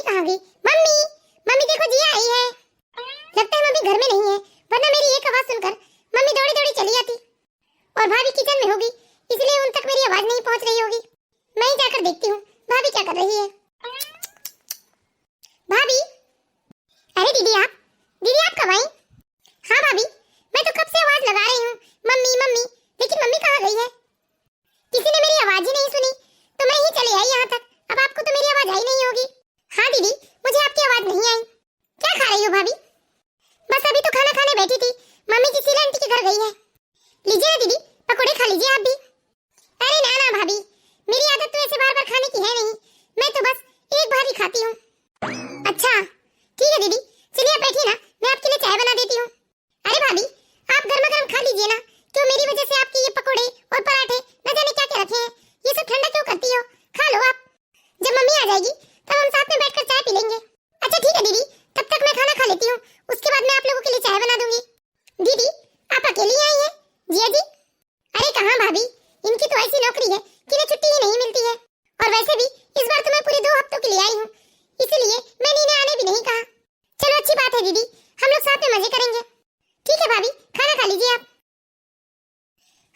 कहाँ गई? Mummy, mummy देखो जिया आई है। लगता है मम्मी घर में नहीं है, वरना मेरी एक आवाज सुनकर मम्मी दौड़ी दौड़ी चली आती। और भाभी किचन में होगी, इसलिए उन तक मेरी आवाज नहीं पहुंच रही होगी। मैं ही जाकर देखती हूँ भाभी क्या कर रही है। भाभी, अरे दीदी आप कब आई? हाँ भाभी, मैं तो कब से आवाज लगा रही हूँ मम्मी मम्मी, लेकिन मम्मी कहाँ गई है? किसी ने मेरी आवाज ही नहीं सुनी, तो मैं ही चली आई यहाँ तक। अब आपको तो मेरी आवाज आई नहीं होगी। हाँ दीदी, मुझे आपकी आवाज नहीं आई। क्या खा रही हो भाभी? बस अभी तो खाना खाने बैठी थी, मम्मी की शीला आंटी के घर गई है। लीजिए ना दीदी, पकोड़े खा लीजिए आप भी। अरे ना ना भाभी, मेरी आदत तो ऐसे बार बार खाने की है नहीं, मैं तो बस एक बार ही खाती हूँ। अच्छा ठीक है दीदी, चलिए आप बैठिए ना, मैं आपके लिए चाय बना देती हूँ। अरे भाभी, आप गर्मा गर्म खा लीजिए ना, क्यों मेरी वजह से आपके ये पकोड़े और पराठे न जाने क्या क्या रखे हैं, ये सब ठंडा क्यों करती हो? खा लो आप, जब मम्मी आ जाएगी तब हम साथ में बैठकर चाय पी लेंगे। अच्छा ठीक है दीदी, तब तक मैं खाना खा लेती हूँ, उसके बाद मैं आप लोगों के लिए चाय बना दूंगी। दीदी, आप अकेली आई हैं? जिया जी? अरे कहाँ भाभी, इनकी तो ऐसी नौकरी है कि ना छुट्टी ही नहीं मिलती है, और वैसे भी इस बार तो मैं पूरे 2 हफ्तों के लिए आई हूँ, इसलिए मैंने इन्हें आने भी नहीं कहा। चलो अच्छी बात है दीदी, हम लोग साथ में मजे करेंगे। ठीक है भाभी, खाना खा लीजिए आप।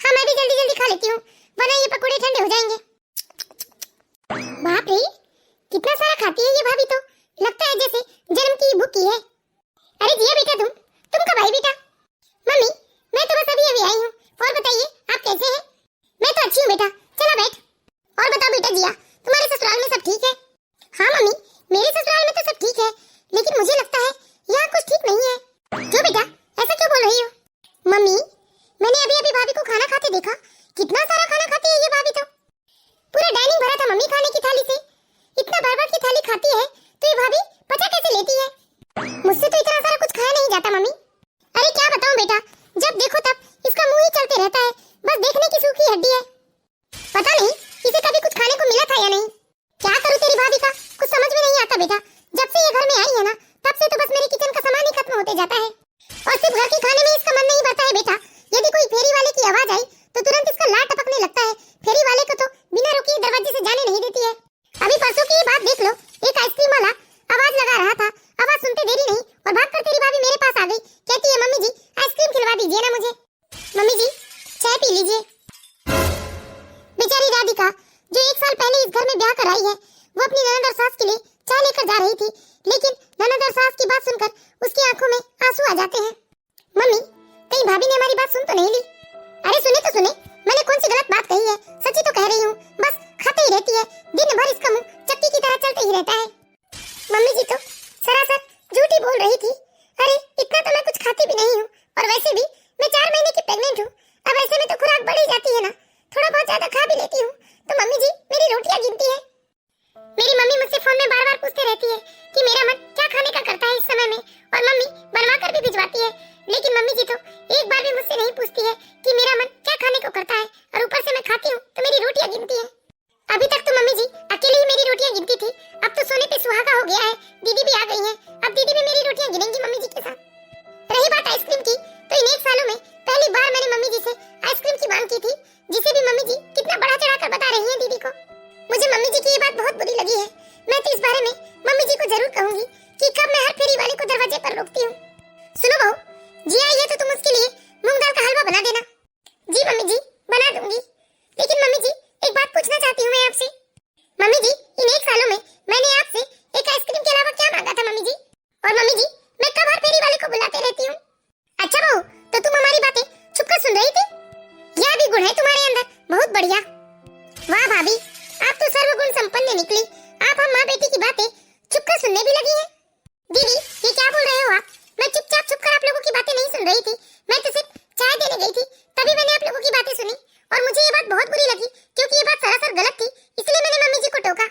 हाँ मैं भी जल्दी जल्दी खा लेती हूँ, वरना ये पकोड़े ठंडे हो जाएंगे। बाप रे, कितना सारा खाती है ये भाभी, तो लगता है जैसे जन्म की भूखी है। अरे जिया बेटा, तुम कब आई बेटा? मम्मी, मैं तो बस अभी आई हूँ, और बताइए आप कैसे हैं? मैं तो अच्छी हूँ बेटा, चला बैठ। और बताओ बेटा जिया, तुम्हारे ससुराल में सब ठीक है? हाँ मम्मी, मेरे ससुराल में तो सब ठीक है, लेकिन मुझे लगता है यहाँ कुछ ठीक नहीं है। क्यों बेटा, ऐसा क्यों बोल रही हो? मम्मी, मैंने अभी अभी भाभी को खाना खाते देखा, कितना सारा खाना खाती है ये भाभी, तो पूरा डाइनिंग भरा था मम्मी खाने की थाली से। इतना भर भर की थाली खाती है तो ये भाभी पचा कैसे लेती है? मुझसे तो इतना सारा कुछ खाया नहीं जाता मम्मी। अरे क्या बताऊं बेटा, जब देखो तब इसका मुंह ही चलते रहता है, बस देखने की सूखी हड्डी है। पता नहीं इसे कभी कुछ खाने को मिला था या नहीं। क्या करूं तेरी भाभी का, कुछ समझ में नहीं आता बेटा। जब से ये घर में आई है ना, तब से तो बस मेरे किचन का सामान ही खत्म होते जाता है, और सिर्फ घर के खाने में इसका मन नहीं भरता है बेटा। यदि कोई फेरी वाले की आवाज आई तो तुरंत इसका लार टपकने लगता है। फेरी वाले को तो बिना रुके दरवाजे से जाने नहीं देती है। अभी परसों की बात देख लो, एक आइसक्रीम वाला आवाज लगा रहा था, आवाज सुनते देरी नहीं और भागकर तेरी भाभी मेरे पास आ गई, कहती है मम्मी जी आइसक्रीम खिलवा दीजिए ना मुझे। मम्मी जी चाय पी लीजिए। बेचारी राधिका जो 1 साल पहले इस घर में ब्याह कर आई है, वो अपनी ननद और सास के लिए चाय लेकर जा रही थी, लेकिन ननद और सास की बात सुनकर उसकी आंखों में आंसू आ जाते हैं। मम्मी, कहीं भाभी ने हमारी बात सुन तो नहीं ली? अरे सुने तो सुने, मैंने कौन सी गलत बात कही है? सच्ची तो कह रही हूँ, बस खाते ही रहती है, दिन भर इसका मुंह चक्की की तरह चलते ही रहता है। मम्मी जी तो सरासर झूठी बोल रही थी। अरे इतना तो मैं कुछ खाती भी नहीं हूँ, और वैसे भी मैं 4 महीने की प्रेग्नेंट हूँ। अब ऐसे में तो खुराक बढ़ ही जाती है ना, थोड़ा बहुत ज्यादा खा भी लेती हूँ। तो मम्मी जी मेरी रोटियां गिनती है। मेरी मम्मी मुझसे फोन में बार बार पूछते रहती है कि मेरा मन क्या खाने का करता है इस समय में, और मम्मी बनवा कर भी भिजवाती है, लेकिन मम्मी जी तो एक बार भी मुझसे नहीं पूछती है कि मेरा मन क्या खाने को करता है, और ऊपर से मैं खाती हूँ तो मेरी रोटियां गिनती है। अभी तक तो मम्मी जी अकेले ही मेरी रोटियां गिनती थी, अब तो सोने पे सुहागा हो गया है, दीदी भी आ गई है, अब दीदी भी मेरी रोटियां गिनेंगी मम्मी जी के साथ। रही बात आइसक्रीम की, तो इन 1 सालों में पहली बार मैंने मम्मी जी से आइसक्रीम की मांग की थी, जिसे भी मम्मी जी कितना बढ़ा चढ़ा कर बता रही है दीदी को। मुझे मम्मी जी की ये बात बहुत बुरी लगी है। मैं तो इस बारे में मम्मी जी को जरूर कहूंगी कि कब मैं हर फेरी वाले को दरवाजे पर रोकती हूँ। सुनो बहू, जी आई है तो तुम उसके लिए मूंग दाल का हलवा बना देना। जी मम्मी जी बना दूंगी, लेकिन मम्मी जी एक बात पूछना चाहती हूँ मैं आपसे। मम्मी जी, इन 1 सालों में मैंने आपसे एक आइसक्रीम के अलावा क्या मांगा था मम्मी जी? और मम्मी जी मैं कब हर फेरी वाले को बुलाते रहती हूँ? अच्छा बहू, तो तुम हमारी बातें छुपकर सुन रही थी? यह भी गुण है तुम्हारे अंदर, बहुत बढ़िया। वाह भाभी, आप तो सर्वगुण संपन्न निकली। आप हम माँ बेटी की बातें छुपकर सुनने भी लगी हैं। दीदी ये क्या बोल रहे हो आप? मैं चुपचाप छुपकर आप लोगों की बातें नहीं सुन रही थी, मैं तो सिर्फ चाय देने गई थी, तभी मैंने आप लोगों की बातें सुनी, और मुझे ये बात बहुत बुरी लगी क्योंकि ये बात सरासर गलत थी, इसलिए मैंने मम्मी जी को टोका।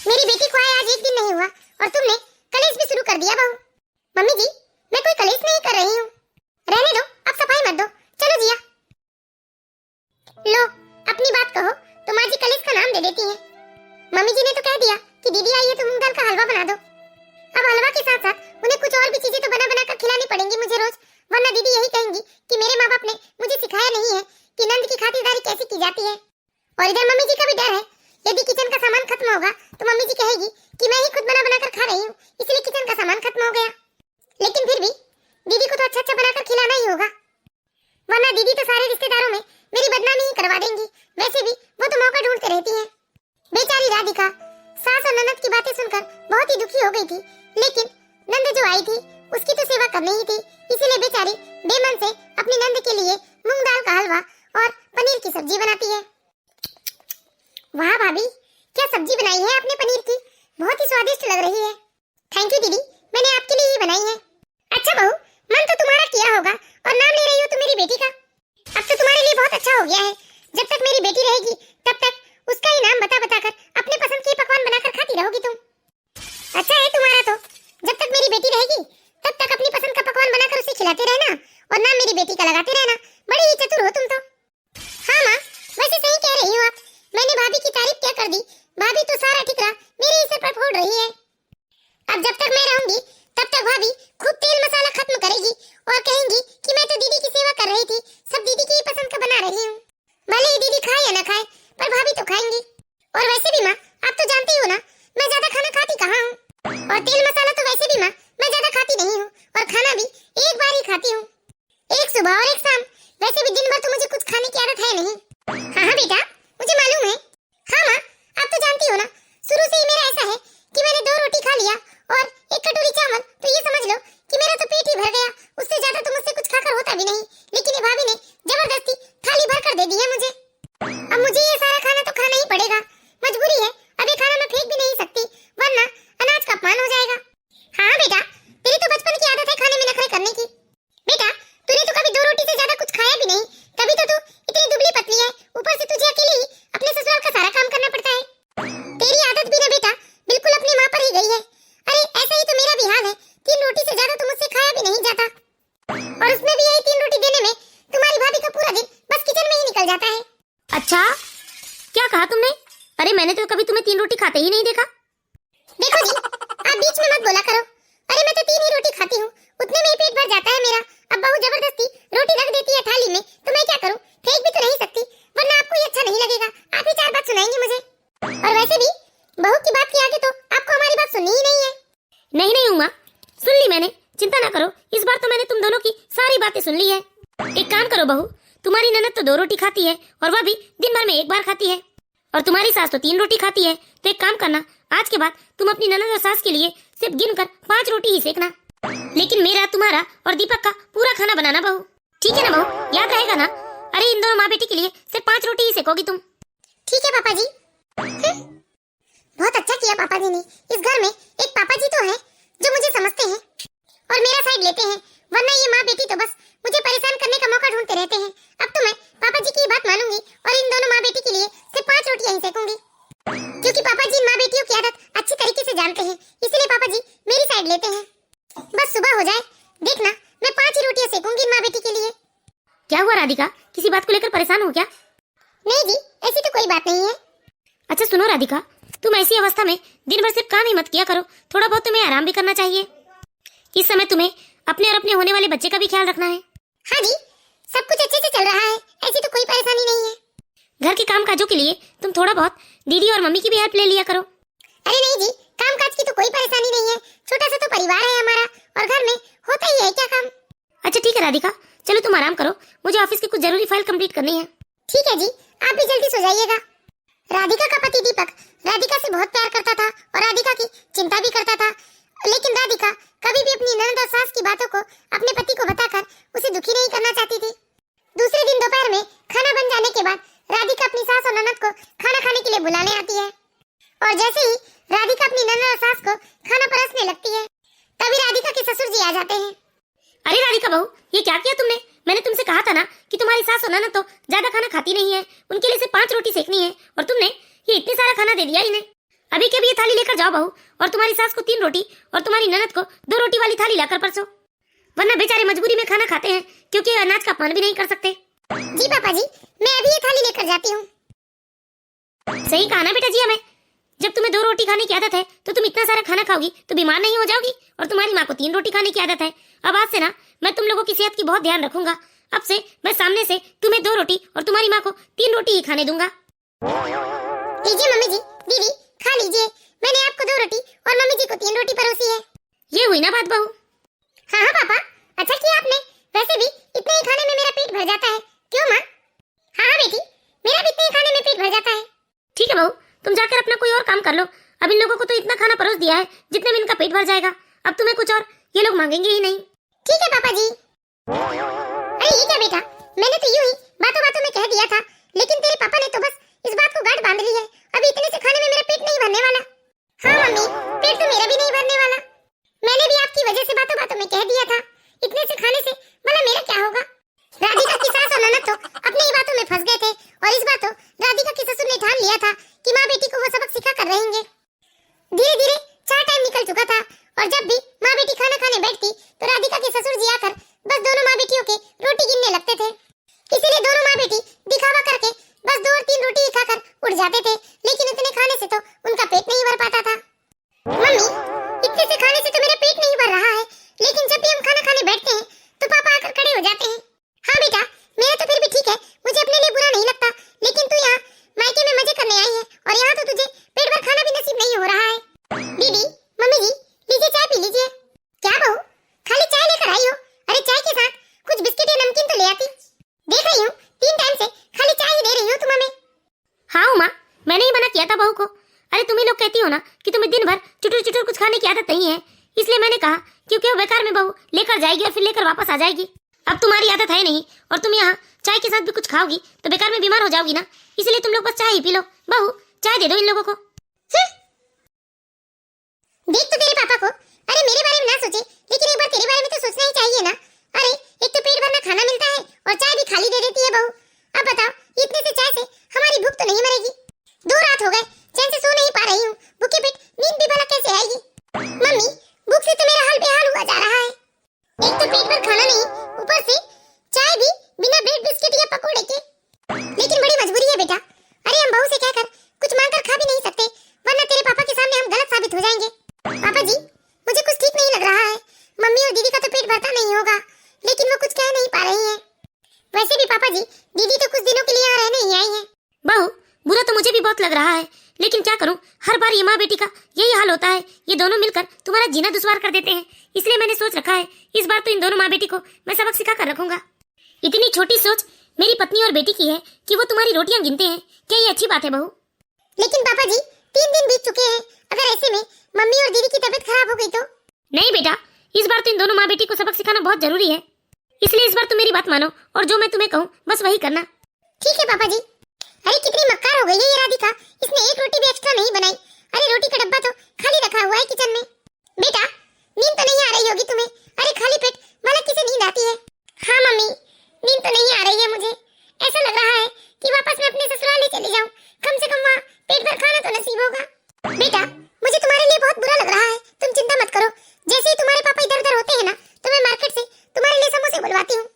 मेरी बेटी को आए आज 1 दिन नहीं हुआ और तुमने कलेश भी शुरू कर दिया बहू। मम्मी जी मैं कोई कलेश नहीं कर रही हूँ, रहने दो, अब सफाई मत दो, चलो जिया। लो अपनी बात कहो, तो माँ जी कलेश का नाम दे देती है। मम्मी जी ने तो कह दिया कि दीदी आई है तो मूंग दाल का हलवा बना दो। अब हलवा के साथ साथ उन्हें कुछ और भी चीजें तो बना बना कर खिलानी पड़ेंगी मुझे रोज, वरना दीदी यही कहेंगी कि मेरे माँ बाप ने मुझे सिखाया नहीं है कि नंद की खातिरदारी कैसे की जाती है। और इधर मम्मी जी का भी डर है, यदि किचन का सामान खत्म होगा तो मम्मी जी कहेगी कि मैं ही खुद बना बनाकर खा रही हूँ, इसलिए किचन का सामान खत्म हो गया। लेकिन फिर भी दीदी को तो अच्छा अच्छा बनाकर खिलाना ही होगा, वरना दीदी तो सारे रिश्तेदारों में मेरी बदनामी ही करवा देंगी। वैसे भी वो तो मौका ढूंढते रहती हैं। बेचारी राधिका सास और ननद की बातें सुनकर बहुत ही दुखी हो गई थी, लेकिन नंद जो आई थी उसकी तो सेवा करनी ही थी, इसीलिए बेचारी बेमन से अपनी नंद के लिए मूंग दाल का हलवा और पनीर की सब्जी बनाती है। वाह भाभी, क्या सब्जी बनाई है आपने पनीर की, बहुत ही स्वादिष्ट लग रही है। थैंक यू दीदी, मैंने आपके लिए ही बनाई है। अच्छा बहू, मन तो तुम्हारा किया होगा और नाम ले रही हो तुम मेरी बेटी का। अब तो तुम्हारे लिए बहुत अच्छा हो गया है, जब तक मेरी बेटी रहेगी तब तक उसका ही नाम बता बता कर अपने पसंद के पकवान बनाकर खाती रहोगी तुम। अच्छा है तुम्हारा तो, जब तक मेरी बेटी रहेगी तब तक अपनी पसंद का पकवान बनाकर उसे खिलाते रहना और नाम मेरी बेटी का लगाते रहना। बड़ी ही चतुर हो तुम तो। हाँ माँ, वैसे सही कह रही हो आप, मैंने भाभी की तारीफ क्या कर दी, भाभी तो सारा ठिकरा मेरे ही सर पर फोड़ रही है। अब जब तक मैं रहूंगी तब तक भाभी खूब तेल मसाला खत्म करेगी और कहेंगी कि मैं तो दीदी की सेवा कर रही थी, सब दीदी की पसंद का बना रही हूँ। भले ही दीदी खाए या ना खाए, पर भाभी तो खाएंगी। और वैसे भी माँ, आप तो जानती हो ना मैं ज्यादा खाना खाती कहाँ हूँ, और तेल मसाला तो वैसे भी माँ मैं ज्यादा खाती नहीं हूँ, और खाना भी एक बार ही खाती हूँ, एक सुबह और एक शाम। वैसे भी दिन भर तो मुझे कुछ खाने की आदत है नहीं। हाँ बेटा, मुझे मालूम है। हाँ माँ, आप तो जानती हो ना, शुरू से ही मेरा ऐसा है कि मैंने 2 रोटी खा लिया और 1 कटोरी चावल, तो ये समझ लो कि मेरा तो पेट ही भर गया, उससे ज्यादा तो मुझसे कुछ खाकर होता भी नहीं। लेकिन ये भाभी ने जबरदस्ती थाली भर कर दे दी है मुझे। अब मुझे ये सारा खाना तो खाना ही पड़ेगा, मजबूरी है। अब ये खाना मैं फेंक भी नहीं सकती, वरना अनाज का अपमान हो जाएगा। हाँ बेटा, तेरी तो बचपन की आदत है खाने में नखरे करने की। बेटा, तूने तो कभी 2 रोटी से ज्यादा कुछ खाया भी नहीं, तभी तो तू इतनी दुबली पतली है, ऊपर से तुझे अकेले ही अपने ससुराल का सारा काम करना पड़ता है। तेरी आदत भी ना बेटा बिल्कुल अपनी माँ पर ही गई है। अरे ऐसा ही तो मेरा भी हाल है, 3 रोटी से ज्यादा तो मुझसे खाया भी नहीं जाता, और उसमें भी यही 3 रोटी देने में तुम्हारी भाभी का पूरा दिन बस किचन में ही निकल जाता है। अच्छा, क्या कहा तुमने? अरे मैंने तो कभी तुम्हें 3 रोटी खाते ही नहीं देखा। देखो जी, आप बीच में मत बोला करो। अरे मैं तो 3 ही रोटी खाती हूँ, उतने में ही पेट भर जाता है मेरा। अब बहू जबरदस्ती रोटी रख देती है थाली में, तो मैं क्या करूँ, फेंक भी तो नहीं सकती, वरना आपको ये अच्छा नहीं लगेगा। आप ही 4 बात सुनाएंगे मुझे, और वैसे भी बहू की बात के आगे तो आपको हमारी बात सुननी ही नहीं है। नहीं नहीं उमा, सुन ली मैंने, चिंता ना करो, इस बार तो मैंने तुम दोनों की सारी बातें सुन ली है। एक काम करो बहू, तुम्हारी ननद तो 2 रोटी खाती है और वह भी दिन भर में 1 बार खाती है, और तुम्हारी सास तो 3 रोटी खाती है। तो एक काम करना, आज के बाद तुम अपनी ननद और सास के लिए सिर्फ गिनकर 5 रोटी ही सेकना, लेकिन मेरा, तुम्हारा और दीपक का पूरा खाना बनाना बहू। ठीक है ना बहू, याद रहेगा ना? अरे इन दोनों माँ बेटी के लिए सिर्फ 5 रोटी ही सेकोगी तुम। ठीक है पापा जी। बहुत अच्छा किया पापा जी ने, इस घर में एक पापा जी तो है जो मुझे समझते हैं और मेरा साइड लेते हैं, वरना ये माँ बेटी तो बस मुझे परेशान करने का मौका ढूंढते रहते हैं। अब तो मैं पापा जी की बात मानूंगी और इन दोनों माँ बेटी के लिए सिर्फ 5 रोटियां ही सेकूंगी, क्योंकि पापा जी माँ बेटियों की आदत अच्छी तरीके से जानते हैं, इसलिए पापा जी मेरी साइड लेते हैं। बस सुबह हो जाए, देखना मैं 5 ही रोटियां सेकूंगी माँ बेटी के लिए। क्या हुआ राधिका, किसी बात को लेकर परेशान हो क्या? नहीं जी, ऐसी तो कोई बात नहीं है। अच्छा सुनो राधिका, तुम ऐसी अवस्था में दिन भर सिर्फ काम ही मत किया करो, थोड़ा बहुत तुम्हें आराम भी करना चाहिए। इस समय तुम्हें अपने और अपने होने वाले बच्चे का भी ख्याल रखना है। हाँ जी, सब कुछ अच्छे से चल रहा है, ऐसी तो कोई परेशानी नहीं है। घर के काम काजों के लिए तुम थोड़ा बहुत दीदी और मम्मी की भी हेल्प ले लिया करो। अरे नहीं जी, काम काज की तो कोई परेशानी नहीं है, छोटा सा तो परिवार है हमारा और घर में होता ही है क्या काम। अच्छा ठीक है राधिका, चलो तुम आराम करो, मुझे ऑफिस की कुछ जरूरी फाइल कंप्लीट करनी है। ठीक है जी, आप भी जल्दी सो जाइएगा। राधिका का पति दीपक राधिका से बहुत प्यार करता था और राधिका की चिंता भी करता था, लेकिन राधिका कभी भी अपनी ननद और सास की बातों को अपने पति को बताकर उसे दुखी नहीं करना चाहती थी। दूसरे दिन दोपहर में खाना बन जाने के बाद राधिका अपनी सास और ननद को खाना खाने के लिए बुलाने आती है, और जैसे ही राधिका अपनी ननद और सास को खाना परोसने लगती है, तभी राधिका के ससुर जी आ जाते हैं। अरे राधिका बहू, ये क्या किया तुमने? मैंने तुमसे कहा था ना कि तुम्हारी सास और ननद तो ज्यादा खाना खाती नहीं है, उनके लिए सिर्फ 5 रोटी सेकनी है, और तुमने ये इतने सारा खाना दे दिया इन्हें। अभी के अभी ये थाली लेकर जाओ बहू, और तुम्हारी सास को 3 रोटी और तुम्हारी ननद को 2 रोटी वाली थाली लाकर परसो, वरना बेचारे मजबूरी में खाना खाते हैं, क्योंकि अनाज का अपमान भी नहीं कर सकते। जी पापा जी, मैं अभी ये थाली लेकर जाती हूँ। सही कहा ना बेटा जी हमें, जब तुम्हें 2 रोटी खाने की आदत है तो तुम इतना सारा खाना खाओगी तो बीमार नहीं हो जाओगी, और तुम्हारी माँ को 3 रोटी खाने की आदत है। अब आज से ना मैं तुम लोगों की सेहत की बहुत ध्यान रखूंगा, अब से मैं सामने से तुम्हें 2 रोटी और तुम्हारी माँ को 3 रोटी ही खाने दूंगा। लीजिए मम्मी जी, दीदी खा लीजिए, मैंने आपको 2 रोटी तुम जाकर अपना कोई और काम कर लो। अब इन लोगों को तो इतना खाना परोस दिया है जितने में इनका पेट भर जाएगा। अब तुम्हें कुछ और ये लोग मांगेंगे ही नहीं। ठीक है पापा जी। अरे ये क्या बेटा, मैंने तो यूं ही बातों बातों में कह दिया था, लेकिन तेरे पापा ने तो बस इस बात को गांठ बांध ली है। अभी इतने से खाने में मेरा पेट नहीं भरने वाला। हाँ मम्मी, पेट तो मेरा भी नहीं भरने वाला। मैंने भी आपकी वजह से बातों बातों में कह दिया था, इतने से खाने से भला मेरा क्या होगा। राधिका की सास और ननद तो अपनी ही बातों में फंस गए थे, और इस बार तो राधिका के ससुर ने ठान लिया था कि माँ बेटी को वो सबक सिखा कर रहेंगे। धीरे धीरे 4 टाइम निकल चुका था, और जब भी माँ बेटी खाना खाने बैठती तो राधिका के ससुर जी आकर बस दोनों माँ बेटियों के रोटी गिनने लगते थे। इसीलिए दोनों माँ बेटी दिखावा करके बस 2 और 3 रोटी ही खाकर उड़ जाते थे, लेकिन उतने खाने से तो उनका पेट नहीं भर पाता था। मम्मी, इतने से खाने से तो मेरा पेट नहीं भर रहा है, लेकिन जब भी हम खाना खाने बैठते हैं तो पापा आकर खड़े हो जाते हैं। हाँ बेटा, मेरा तो फिर भी ठीक है, मुझे अपने लिए बुरा नहीं लगता, लेकिन तू यहाँ मायके में मजे करने आई है और यहाँ तो तुझे पेट भर खाना भी नसीब नहीं हो रहा है। दीदी, मम्मी जी, लीजिए चाय पी लीजिए। क्या बहू, खाली चाय लेकर आई हो? अरे चाय के साथ कुछ बिस्किट या नमकीन तो ले आती। देख रही हूँ 3 टाइम से खाली चाय ही दे रही हो तुम हमें। हाँ उमा, मैंने ही मना किया था बहू को। अरे तुम ही लोग कहती हो ना कि तुम्हें दिन भर चुटुर चुटुर कुछ खाने की आदत नहीं है, इसलिए मैंने कहा क्योंकि वो बेकार में बहू लेकर जाएगी और फिर लेकर वापस आ जाएगी। अब तुम्हारी आदत है नहीं और तुम यहाँ चाय के साथ भी कुछ खाओगी तो बेकार में बीमार हो जाओगी ना, इसलिए तुम लोग बस चाय ही पी लो। बहू, चाय दे दो इन लोगों को। देख तो तेरे पापा को, अरे मेरे बारे में ना सोचे, लेकिन एक बार तेरे बारे में तो सोचना ही चाहिए ना। अरे एक तो पेट भरना खाना मिलता है और चाय भी खाली दे देती है बहू। अब बताओ, इतने से चाय से हमारी भूख तो नहीं मरेगी। 2 रात हो गए चैन से सो नहीं पा रही हूँ, भूखे पेट नींद भी भला कैसे आएगी। मम्मी, भूख से तो मेरा हाल बेहाल हुआ जा रहा है। एक तो पेट भर खाना नहीं, ऊपर से चाय भी बिना ब्रेड बिस्किट या पकोड़े के। लेकिन बड़ी मजबूरी है बेटा। अरे हम बहू से कहकर कुछ मांगकर खा भी नहीं सकते, वरना तेरे पापा के सामने हम गलत साबित हो जाएंगे। पापा जी, मुझे कुछ ठीक नहीं लग रहा है। मम्मी और दीदी का तो पेट भरता नहीं होगा, लेकिन वो कुछ कह नहीं पा रही हैं। वैसे भी पापा जी, दीदी तो कुछ दिनों के लिए यहाँ रहने ही आई हैं। बहू, बुरा तो मुझे भी बहुत लग रहा है, लेकिन क्या करूं, हर बार ये माँ बेटी का यही हाल होता है। ये दोनों मिलकर तुम्हारा जीना दुश्वार कर देते हैं, इसलिए मैंने सोच रखा है इस बार तो इन दोनों माँ बेटी को मैं सबक सिखा कर रखूंगा। इतनी छोटी सोच मेरी पत्नी और बेटी की है कि वो तुम्हारी रोटियां गिनते हैं। क्या ये अच्छी बात है बहू? लेकिन पापा जी, 3 दिन बीत चुके हैं, अगर ऐसे में मम्मी और दीदी की तबीयत खराब हो गई तो? नहीं बेटा, इस बार तो इन दोनों माँ बेटी को सबक सिखाना बहुत जरूरी है, इसलिए इस बार तुम मेरी बात मानो और जो मैं तुम्हें कहूँ बस वही करना। ठीक है पापा जी। अरे कितनी मक्कार हो गई है ये राधिका, इसने एक रोटी भी एक्स्ट्रा नहीं बनाई। अरे रोटी का डब्बा तो खाली रखा हुआ है किचन में। बेटा, नींद तो नहीं आ रही होगी तुम्हें? अरे खाली पेट भला किसे नींद आती है? हाँ मम्मी, नींद तो नहीं आ रही है मुझे। ऐसा लग रहा है कि वापस मैं अपने ससुराल ही चली जाऊं, कम से कम वहाँ पेट भर खाना तो नसीब होगा। बेटा, मुझे तुम्हारे लिए बहुत बुरा लग रहा है, तुम चिंता मत करो। जैसे ही तुम्हारे पापा इधर उधर होते हैं ना, तो मैं मार्केट से तुम्हारे लिए समोसे बुलवाती हूँ।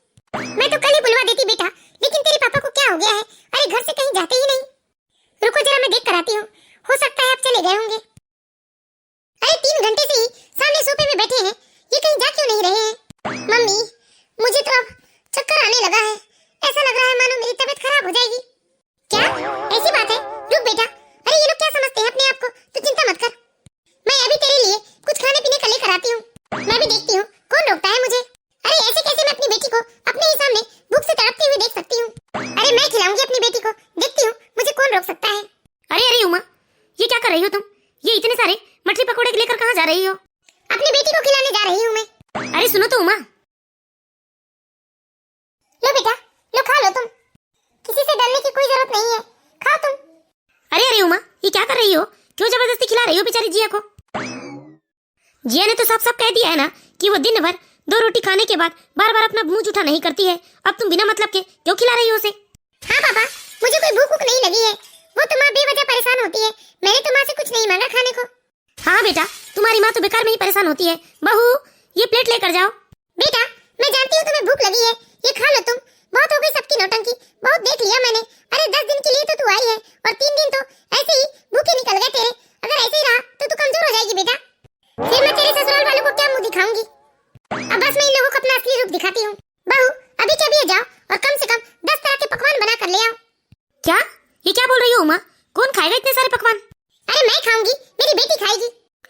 मैं तो कल ही बुलवा देती बेटा, लेकिन तेरे पापा को क्या हो गया है? अरे घर से कहीं जाते ही नहीं। रुको जरा, मैं देख कर आती हूँ, हो सकता है अब चले गए होंगे। अरे 3 घंटे से ही सामने सोफे में बैठे हैं, ये कहीं जा क्यों नहीं रहे हैं? मम्मी, मुझे तो अब चक्कर आने लगा है, ऐसा लग रहा है मानो मेरी तबीयत खराब हो जाएगी। क्या ऐसी बात है? रुक बेटा, अरे ये लोग क्या समझते हैं अपने आप को, तू चिंता मत कर। मैं अभी तेरे लिए कुछ खाने पीने का लेकर आती हूँ। मैं भी देखती हूँ कौन रोकता है मुझे। अरे ऐसे कैसे मैं अपनी बेटी को अपने ही सामने भूख से तड़पती हुई देख सकती हूँ? अरे मैं खिलाऊंगी अपनी बेटी को, देखती हूँ मुझे कौन रोक सकता है। अरे अरे उमा, ये क्या कर रही हो तुम? ये इतने सारे मछली पकौड़े लेकर कहाँ जा रही हो? अपनी बेटी को खिलाने जा रही हूँ मैं। अरे सुनो तो उमा। लो बेटा, लो खा लो तुम, किसी से डरने की कोई जरूरत नहीं है, खाओ तुम। अरे अरे उमा, ये क्या कर रही हो? क्यों जबरदस्ती खिला रही हो बेचारी जिया को? जिया ने तो साफ साफ कह दिया है ना कि वो दिन भर 2 रोटी खाने के बाद बार बार अपना मुंह जूठा नहीं करती है। अब तुम बिना मतलब के क्यों खिला रही हो उसे? हाँ पापा, मुझे कोई भूख नहीं लगी है, वो तो माँ बेवजह परेशान होती है, मैंने तो माँ से कुछ नहीं मांगा खाने को। हाँ बेटा, तुम्हारी माँ तो बेकार में ही परेशान होती है। बहू, ये प्लेट लेकर जाओ। बेटा, मैं जानती हूँ तुम्हें भूख लगी है, ये खा लो तुम, बहुत हो गई सबकी नौटंकी, बहुत देख लिया मैंने। अरे 10 दिन के लिए तो तू आई है और 3 दिन तो ऐसे ही भूखे निकल गए तेरे। अगर ऐसे ही रहा तो तू कमजोर हो जाएगी बेटा, फिर मैं तेरे ससुराल वालों को क्या मुंह दिखाऊंगी। अब बस मैं इन लोगों को अपना असली रूप दिखाती हूँ। बहू, अभी के अभी जाओ और कम से कम 10 तरह के पकवान बना कर ले आओ। क्या? ये क्या बोल रही हो उमा? कौन खाएगा इतने सारे पकवान? अरे मैं खाऊंगी, मेरी बेटी खाएगी।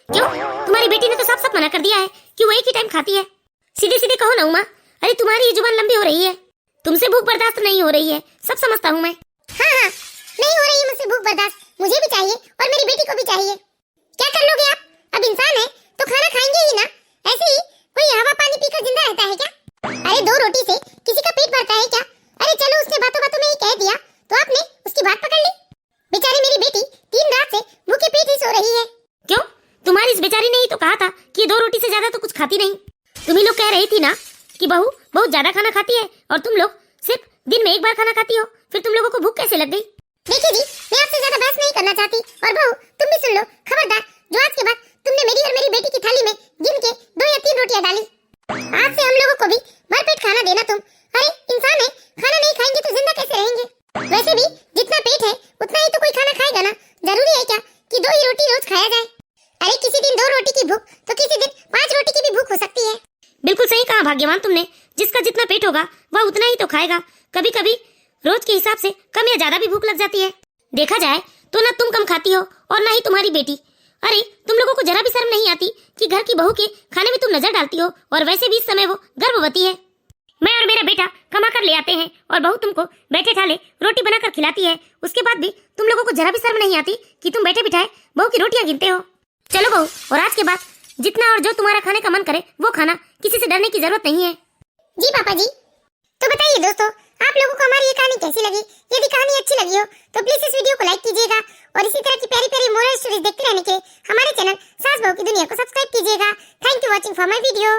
क्यों? तुम्हारी बेटी ने तो साफ साफ मना कर दिया है कि वो एक ही टाइम खाती है। सीधे सीधे कहो ना उमा। अरे तुम्हारी ये जुबान लंबी हो रही है, तुमसे भूख बर्दाश्त नहीं हो रही है, सब समझता हूँ मैं। हाँ हाँ, नहीं हो रही है मुझसे भूख बर्दाश्त, मुझे भी चाहिए और मेरी बेटी को भी चाहिए। क्या कर लोगे आप? अब इंसान है तो खाना खाएंगे ही ना। ऐसे ही कोई हवा पानी पीकर जिंदा रहता है क्या? अरे 2 रोटी से किसी का पेट भरता है क्या? अरे चलो, उसने बातों बातों में ही कह दिया तो आपने उसकी बात पकड़ ली। बेचारी मेरी बेटी 3 रात से भूखे पेट ही सो रही है। क्यों? तुम्हारी इस बेचारी ने ही तो कहा था कि 2 रोटी से ज्यादा तो कुछ खाती नहीं। तुम ही लोग कह रही थी ना कि बहू बहुत ज्यादा खाना खाती है और तुम लोग सिर्फ दिन में 1 बार खाना खाती हो। फिर तुम लोगों को भूख कैसे लग गई? देखिए जी, मैं आपसे ज्यादा बहस नहीं करना चाहती। और बहू, तुम भी सुन लो, खबरदार जो आज के बाद तुमने मेरी और मेरी बेटी की थाली में गिन के 2 या 3 रोटियां डाली, आज से हम लोगों को भी भरपेट खाना देना तुम। अरे इंसान है, खाना नहीं खाएंगे तो जिंदा कैसे रहेंगे? वैसे भी जितना पेट है उतना ही तो कोई खाना खाएगा ना। जरूरी है क्या कि 2 ही रोटी रोज खाया जाए? अरे किसी दिन 2 रोटी की भूख तो किसी दिन 5 रोटी की भी भूख हो सकती है। बिल्कुल सही कहा भाग्यवान तुमने। जिसका जितना पेट होगा वह उतना ही तो खाएगा। कभी कभी रोज के हिसाब से कम या ज्यादा भी भूख लग जाती है। देखा जाए तो ना तुम कम खाती हो और ना ही तुम्हारी बेटी। अरे तुम लोगों को जरा भी शर्म नहीं आती कि घर की बहू के खाने में तुम नजर डालती हो, और वैसे भी इस समय वो गर्भवती है। मैं और मेरा बेटा कमा कर ले आते हैं और बहू तुमको बैठे ठाले रोटी बनाकर खिलाती है। उसके बाद भी तुम लोगों को जरा भी शर्म नहीं आती कि तुम बैठे बिठाए बहू की रोटियां गिनते हो। चलो बहू, और आज के बाद जितना और जो तुम्हारा खाने का मन करे वो खाना, किसी से डरने की जरूरत नहीं है। जी पापा जी। तो बताइए दोस्तों, आप लोगों को हमारी ये कहानी कैसी लगी? यदि कहानी अच्छी लगी हो तो प्लीज इस वीडियो को लाइक कीजिएगा और इसी तरह की प्यारी प्यारी मोरल स्टोरीज देखते रहने के लिए हमारे चैनल सास बहू की दुनिया को सब्सक्राइब कीजिएगा। Thank you watching for my video.